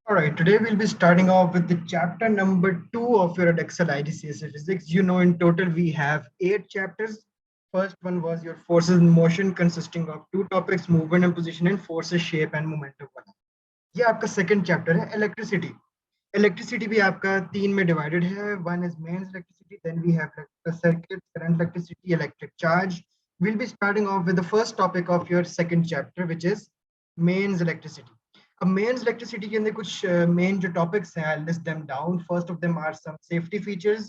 All right, today we'll be starting off with the chapter number 2 of your Edexcel IGCSE Physics. You know, in total we have 8 chapters. First one was your forces in motion, consisting of 2 topics, movement and position, and forces, shape and momentum वाला. ये आपका second chapter है electricity. Electricity भी आपका 3 में divided है. One is mains electricity, then we have the circuit, current electricity, electric charge. We'll be starting off with the first topic of your second chapter, which is mains electricity. अब mains electricity के अंदर कुछ main जो topics हैं, I list them down. First of them are some safety features,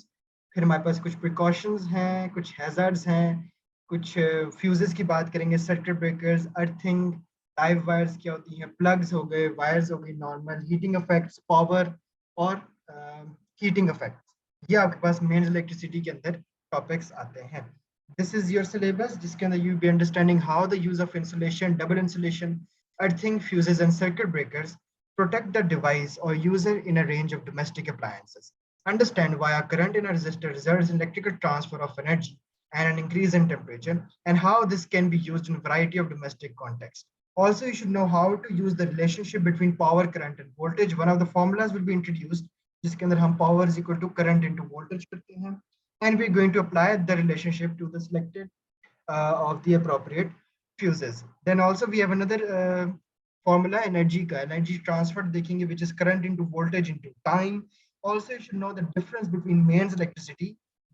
फिर हमारे पास कुछ precautions हैं, कुछ हैजर्ड्स हैं, कुछ फ्यूजेस की बात करेंगे, circuit breakers, earthing, live wires क्या होती हैं, प्लग्स हो गए, वायर्स हो गई, नॉर्मल हीटिंग इफेक्ट्स, पावर और हीटिंग इफेक्ट्स. ये आपके पास मेन इलेक्ट्रिसिटी के अंदर टॉपिक्स आते हैं. दिस इज योर सिलेबस जिसके अंदर you be understanding how the use of insulation, double insulation, earthing, fuses, and circuit breakers protect the device or user in a range of domestic appliances. Understand why a current in a resistor results in electrical transfer of energy and an increase in temperature, and how this can be used in a variety of domestic contexts. Also, you should know how to use the relationship between power, current, and voltage. One of the formulas will be introduced, जिसके अंदर हम power is equal to current into voltage करते हैं, and we're going to apply the relationship to the selected of the appropriate fuses. Then also we have another formula, energy transfer देखेंगे, which is current into voltage into time. Also you should know the difference between mains electricity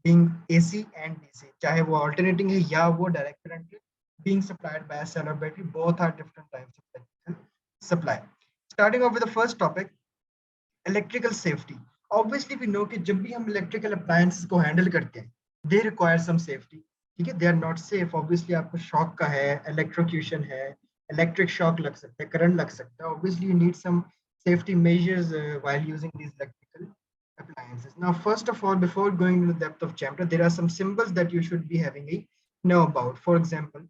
being AC and DC, चाहे वो alternating है या वो direct current being supplied by a cell or battery. Both are different types of electrical supply. Starting off with the first topic, electrical safety. Obviously we know कि जब भी हम electrical appliances को handle करते हैं, they require some safety. ठीक है, they are not safe. Obviously आपको shock का है, electrocution है, electric shock लग सकता है, current लग सकता है. Obviously you need some safety measures while using these electrical appliances. Now first of all, before going into the depth of chapter, there are some symbols that you should be having a know about. For example,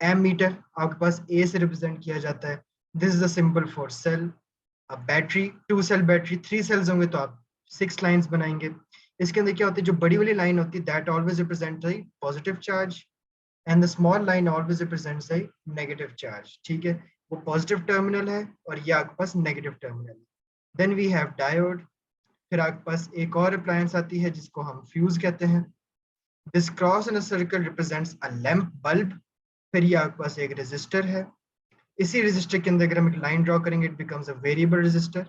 ammeter आपके पास A से represent किया जाता है. This is a symbol for cell. अब battery, 2 cell battery, 3 sales होंगे तो आप 6 lines बनाएंगे. इसके अंदर क्या होती है, जो बड़ी वाली लाइन होती है that always represents a positive charge and the small line always represents a negative charge. ठीक है, वो पॉजिटिव टर्मिनल है और ये आपके पास नेगेटिव टर्मिनल है. Then we have diode. फिर आपके पास एक और अप्लायंस आती है जिसको हम फ्यूज कहते हैं. This cross in a circle represents a lamp bulb. फिर ये आपके पास एक रेजिस्टर है. इसी रेजिस्टर के अंदर अगर हम एक लाइन ड्रॉ करेंगे, it becomes a variable resistor.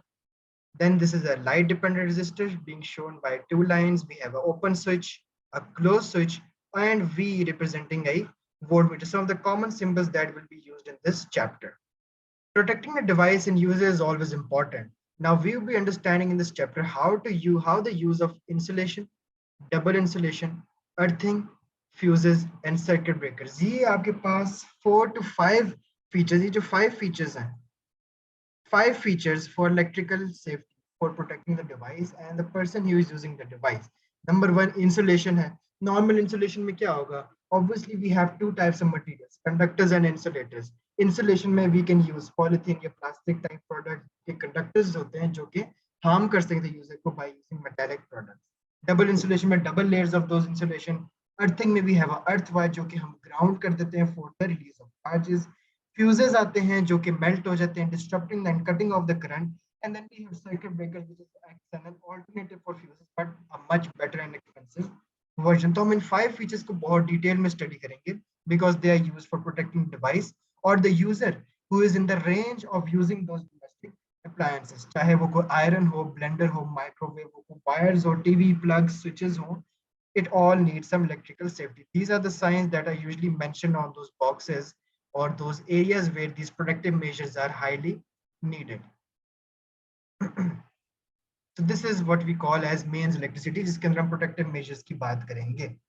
Then this is a light dependent resistor being shown by 2 lines. We have an open switch, a closed switch, and V representing a voltmeter. Some of the common symbols that will be used in this chapter. Protecting a device and user is always important. Now we will be understanding in this chapter how the use of insulation, double insulation, earthing, fuses, and circuit breakers. ये आपके पास 4 to 5 features. ये जो 5 features हैं, 5 features for electrical safety for protecting the device and the person who is using the device. Number 1, insulation है. Normal insulation में क्या होगा? Obviously we have 2 types of materials, conductors and insulators. Insulation में we can use polythene या plastic type product के conductors होते हैं जो कि harm कर सकते हैं user को by using metallic products. Double insulation में double layers of those insulation. Earthing में we have a earth wire जो कि हम ground कर देते हैं for the release of charges. Fuses आते हैं जो कि मेल्ट हो जाते हैं, disturbing and cutting off the current. And then we have circuit breakers which is act as an alternative for fuses but a much better and expensive version. तो हम इन 5 features को बहुत डिटेल में स्टडी करेंगे because they are used for protecting device और the user who is in the range of using those domestic appliances, चाहे वो कोई आयरन हो, ब्लेंडर हो, माइक्रोवेव हो, वायर्स हो, टीवी प्लग्स, स्विचेस हो, it all needs some electrical safety. These are the signs that are usually mentioned on those boxes or those areas where these protective measures are highly needed. So this is what we call as mains electricity, जिसके अंदर हम protective measures की बात करेंगे.